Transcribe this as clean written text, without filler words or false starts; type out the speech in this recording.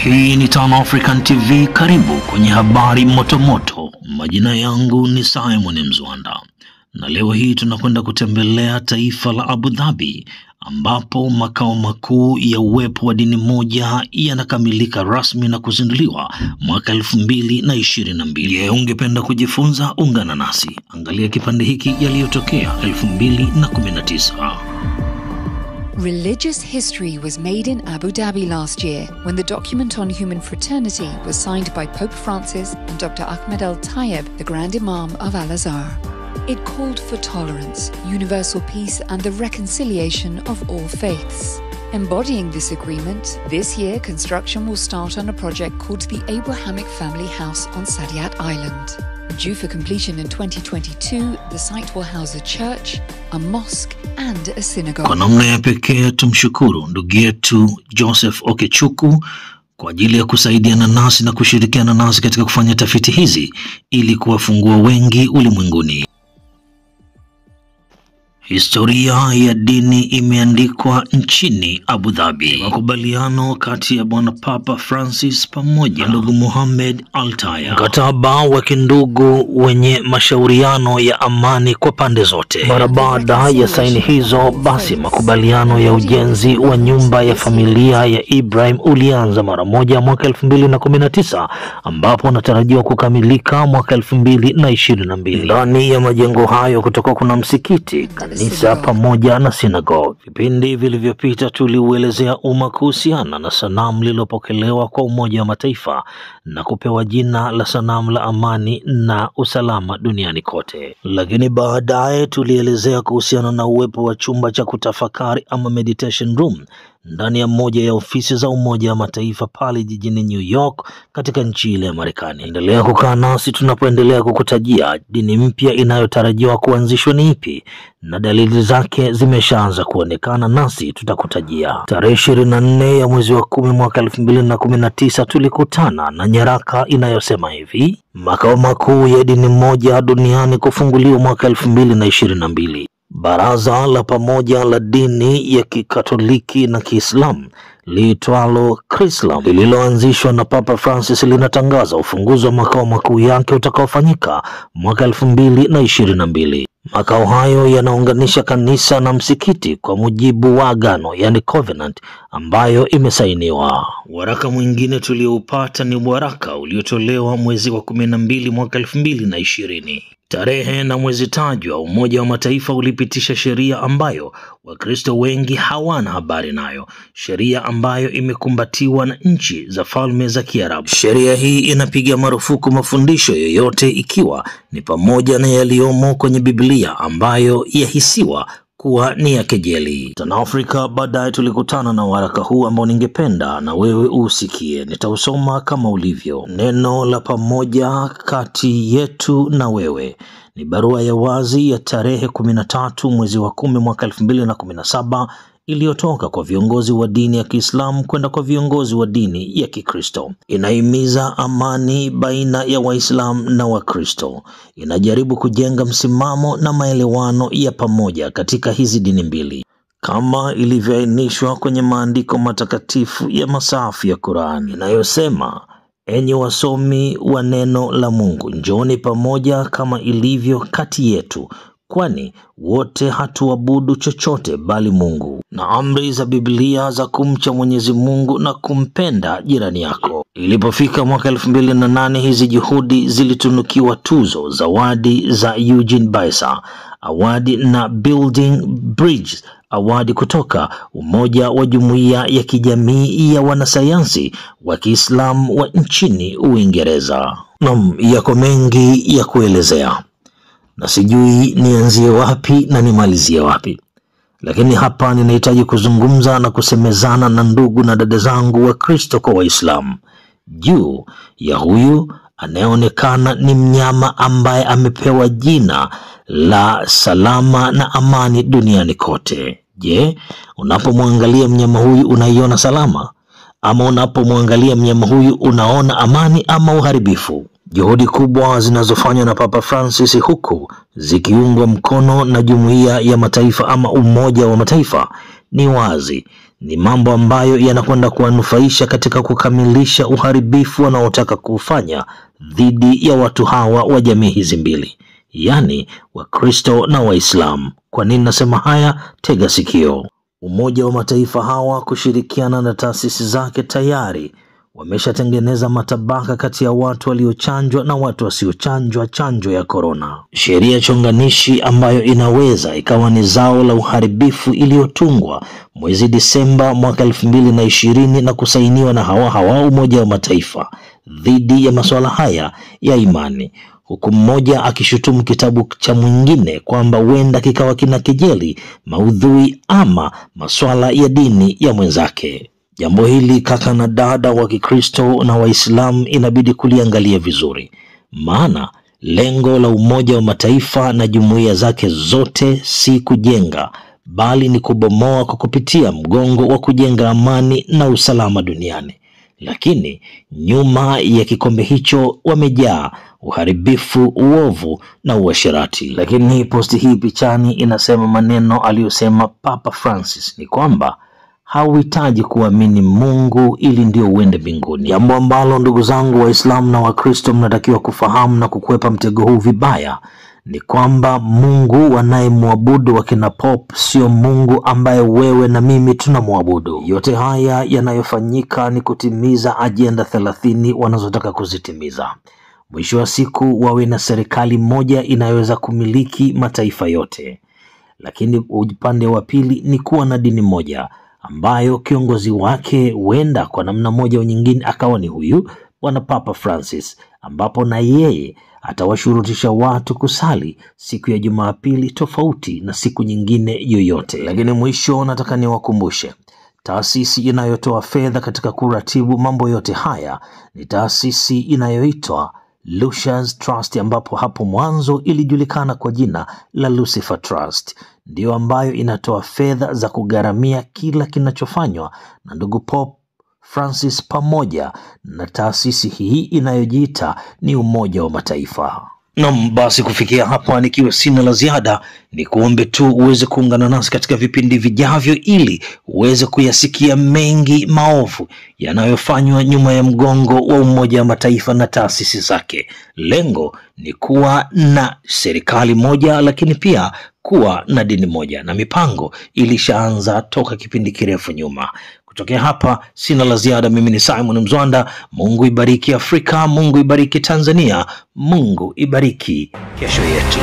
Hii ni Tan African TV, karibu kwenye habari motomoto. Majina yangu ni Simon Mzwanda. Na leo hii tunakwenda kutembelea taifa la Abu Dhabi, ambapo makao makuu ya uwepo wa dini moja yanakamilika rasmi na kuzinduliwa mwaka 2022. Ungependa kujifunza? Ungana nasi. Angalia kipande hiki yaliyotokea 2019. Religious history was made in Abu Dhabi last year when the document on human fraternity was signed by Pope Francis and Dr. Ahmed Al-Tayeb, the Grand Imam of Al-Azhar. It called for tolerance, universal peace and the reconciliation of all faiths. Embodying this agreement, this year construction will start on a project called the Abrahamic Family House on Saadiyat Island. Due for completion in 2022, the site will house a church, a mosque and a synagogue. Kwa namna ya pekee tumshukuru ndugu yetu Joseph Okechukwu kwa ajili ya kusaidiana nasi na kushirikiana nasi katika kufanya tafiti hizi ili kuwafungua wengi ulimwenguni. Historia ya dini imeandikwa nchini Abu Dhabi. Makubaliano kati ya Bwana Papa Francis pamoja na ndugu Mohammed Al-Tayeb. Mkataba wa kindugu wenye mashauriano ya amani kwa pande zote. Mara baada ya saini hizo, basi makubaliano ya ujenzi wa nyumba ya familia ya Ibrahim ulianza mara moja mwaka 2019, ambapo unatarajiwa kukamilika mwaka 2022. Ndani ya majengo hayo kutoka kuna msikiti, kanisa pamoja na synagogue. Vipindi vilivyopita tuliuelezea umma kuhusiana na sanamu lililopokelewa kwa Umoja wa Mataifa na kupewa jina la sanamu la amani na usalama duniani kote. Lakini baadaye tulielezea kuhusiana na uwepo wa chumba cha kutafakari ama meditation room ndani ya moja ya ofisi za Umoja wa Mataifa pale jijini New York katika nchi ile ya Marekani. Endelea kukaa nasi tunapoendelea kukutajia dini mpya inayotarajiwa kuanzishwa ni ipi na dalili zake zimeshaanza kuonekana, nasi tutakutajia. Tarehe 24 ya mwezi wa 10 mwaka 2019 tulikutana na nyaraka inayosema hivi: makao makuu ya dini moja duniani kufunguliwa mwaka 2022. Baraza la pamoja la dini ya Kikatoliki na Kiislamu liitwalo Krislam lililoanzishwa na Papa Francis linatangaza ufunguzi wa makao makuu yake utakaofanyika mwaka 2022. Makao hayo yanaunganisha kanisa na msikiti kwa mujibu wa agano, yani covenant, ambayo imesainiwa. Waraka mwingine tulioupata ni waraka uliotolewa mwezi wa 12 mwaka 2020. Tarehe na mwezi tajwa, Umoja wa Mataifa ulipitisha sheria ambayo Wakristo wengi hawana habari nayo, sheria ambayo imekumbatiwa na nchi za Falme za Kiarabu. Sheria hii inapiga marufuku mafundisho yoyote, ikiwa ni pamoja na yaliyomo kwenye Biblia ambayo yahisiwa kuwa ni ya kejeli. Tan Africa baadaye tulikutana na waraka huu ambao ningependa na wewe usikie. Nitausoma kama ulivyo. Neno la pamoja kati yetu na wewe ni barua ya wazi ya tarehe 13 mwezi wa 10 mwaka 2017 iliyotoka kwa viongozi wa dini ya Kiislamu kwenda kwa viongozi wa dini ya Kikristo. Inahimiza amani baina ya Waislamu na Wakristo. Inajaribu kujenga msimamo na maelewano ya pamoja katika hizi dini mbili, kama ilivyoainishwa kwenye maandiko matakatifu ya masafu ya Qur'an inayosema: enyi wasomi wa neno la Mungu, njooni pamoja kama ilivyo kati yetu, kwani wote hatuabudu chochote bali Mungu. Na amri za Biblia za kumcha Mwenyezi Mungu na kumpenda jirani yako. Ilipofika mwaka 2008, hizi juhudi zilitunukiwa tuzo, zawadi za Eugene Baisa awadi na Building Bridges awadi kutoka Umoja wa Jumuiya ya Kijamii ya Wanasayansi wa Kiislamu wa nchini Uingereza. Yako mengi ya kuelezea na sijui nianzie wapi na nimalizie wapi, lakini hapa ninahitaji kuzungumza na kusemezana na ndugu na dada zangu wa Kristo kwa Waislamu juu ya huyu anayeonekana ni mnyama ambaye amepewa jina la salama na amani duniani kote. Je, unapomwangalia mnyama huyu unaiona salama, ama unapomwangalia mnyama huyu unaona amani ama uharibifu? Juhudi kubwa zinazofanywa na Papa Francis, huku zikiungwa mkono na Jumuiya ya Mataifa ama Umoja wa Mataifa, ni wazi ni mambo ambayo yanakwenda kuwanufaisha katika kukamilisha uharibifu wanaotaka kufanya dhidi ya watu hawa wa jamii hizi mbili, yani Wakristo na Waislamu. Kwa nini nasema haya? Tega sikio. Umoja wa Mataifa hawa kushirikiana na taasisi zake tayari wameshatengeneza matabaka kati ya watu waliochanjwa na watu wasiochanjwa chanjo ya corona. Sheria chonganishi ambayo inaweza ikawa ni zao la uharibifu iliyotungwa mwezi Disemba mwaka 2020 na kusainiwa na hawa Umoja wa Mataifa dhidi ya masuala haya ya imani, huku mmoja akishutumu kitabu cha mwingine kwamba huenda kikawa kinakejeli maudhui ama masuala ya dini ya mwenzake. Jambo hili kaka na dada wa Kikristo na Waislamu inabidi kuliangalia vizuri, maana lengo la Umoja wa Mataifa na jumuiya zake zote si kujenga, bali ni kubomoa kwa kupitia mgongo wa kujenga amani na usalama duniani. Lakini nyuma ya kikombe hicho wamejaa uharibifu, uovu na uasherati. Lakini posti hii pichani inasema maneno aliyosema Papa Francis ni kwamba hauhitaji kuamini Mungu ili ndio uende mbinguni. Jambo ambalo ndugu zangu Waislamu na Wakristo mnatakiwa kufahamu na kukwepa mtego huu vibaya ni kwamba Mungu wanayemwabudu wakina Pope sio Mungu ambaye wewe na mimi tunamwabudu. Yote haya yanayofanyika ni kutimiza ajenda 30 wanazotaka kuzitimiza. Mwisho wa siku wawe na serikali moja inayoweza kumiliki mataifa yote. Lakini upande wa pili ni kuwa na dini moja ambayo kiongozi wake huenda kwa namna moja au nyingine akawa ni huyu Bwana Papa Francis, ambapo na yeye atawashurutisha watu kusali siku ya Jumapili tofauti na siku nyingine yoyote. Lakini mwisho nataka niwakumbushe, taasisi inayotoa fedha katika kuratibu mambo yote haya ni taasisi inayoitwa Lucia's Trust, ambapo hapo mwanzo ilijulikana kwa jina la Lucifer Trust. Ndio ambayo inatoa fedha za kugharamia kila kinachofanywa na ndugu Pope Francis pamoja na taasisi hii inayojiita ni Umoja wa Mataifa. Basi kufikia hapa nikiwa sina la ziada, ni kuombe tu uweze kuungana nasi katika vipindi vijavyo ili uweze kuyasikia mengi maovu yanayofanywa nyuma ya mgongo wa Umoja wa Mataifa na taasisi zake. Lengo ni kuwa na serikali moja, lakini pia kuwa na dini moja, na mipango ilishaanza toka kipindi kirefu nyuma. Kutokea hapa sina la ziada. Mimi ni Simon Mzwanda. Mungu ibariki Afrika, Mungu ibariki Tanzania, Mungu ibariki kesho yetu.